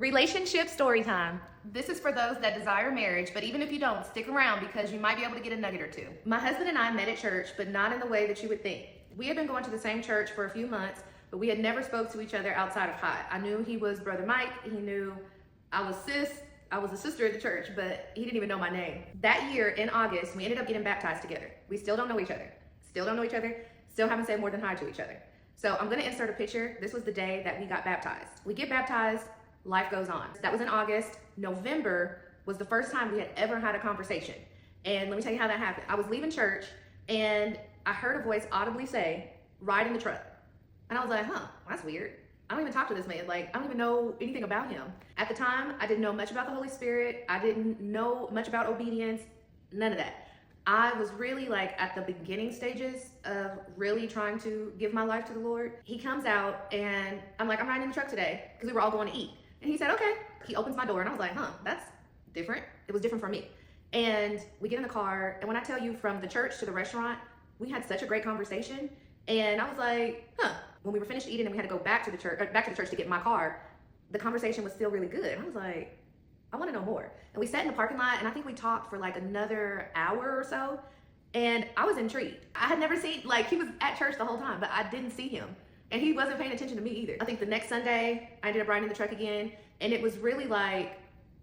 Relationship story time. This is for those that desire marriage, but even if you don't, stick around because you might be able to get a nugget or two. My husband and I met at church, but not in the way that you would think. We had been going to the same church for a few months, but we had never spoke to each other outside of hi. I knew he was Brother Mike. He knew I was sis. I was a sister at the church, but he didn't even know my name. That year in August, we ended up getting baptized together. We still don't know each other. Still haven't said more than hi to each other. So I'm gonna insert a picture. This was the day that we got baptized. We get baptized, life goes on. That was in August. November was the first time we had ever had a conversation. And let me tell you how that happened. I was leaving church and I heard a voice audibly say, "Ride in the truck." And I was like, that's weird. I don't even talk to this man. Like, I don't even know anything about him. At the time, I didn't know much about the Holy Spirit. I didn't know much about obedience, none of that. I was really like at the beginning stages of really trying to give my life to the Lord. He comes out and I'm like, I'm riding in the truck today because we were all going to eat. And he said, okay. He opens my door and I was like, that's different. It was different for me. And we get in the car. And when I tell you from the church to the restaurant, we had such a great conversation. And I was like, when we were finished eating and we had to go back to the church to get my car, the conversation was still really good. And I was like, I want to know more. And we sat in the parking lot and I think we talked for like another hour or so. And I was intrigued. I had never seen, like, he was at church the whole time, but I didn't see him. And he wasn't paying attention to me either. I think the next Sunday, I ended up riding in the truck again. And it was really like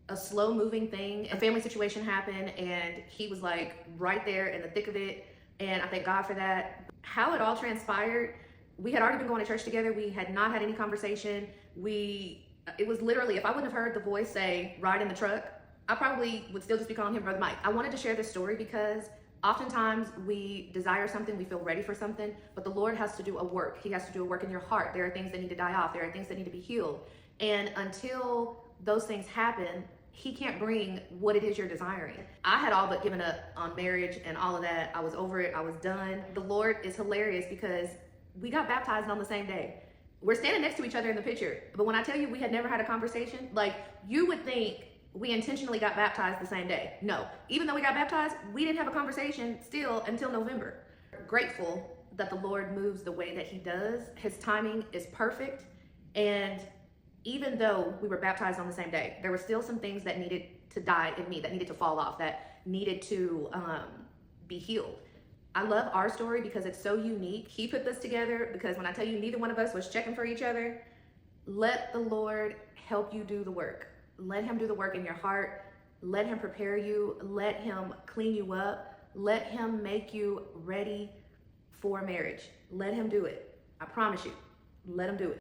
a slow moving thing. A family situation happened and he was like right there in the thick of it. And I thank God for that. How it all transpired, we had already been going to church together. We had not had any conversation. It was literally, if I wouldn't have heard the voice say, "Ride in the truck," I probably would still just be calling him Brother Mike. I wanted to share this story because oftentimes we desire something, we feel ready for something, but the Lord has to do a work. He has to do a work in your heart. There are things that need to die off. There are things that need to be healed. And until those things happen, He can't bring what it is you're desiring. I had all but given up on marriage and all of that. I was over it. I was done. The Lord is hilarious because we got baptized on the same day. We're standing next to each other in the picture. But when I tell you we had never had a conversation, like, you would think we intentionally got baptized the same day. No, even though we got baptized, we didn't have a conversation still until November. Grateful that the Lord moves the way that He does. His timing is perfect. And even though we were baptized on the same day, there were still some things that needed to die in me, that needed to fall off, that needed to be healed. I love our story because it's so unique. He put this together because when I tell you neither one of us was checking for each other, let the Lord help you do the work. Let Him do the work in your heart. Let Him prepare you. Let Him clean you up. Let Him make you ready for marriage. Let Him do it. I promise you. Let Him do it.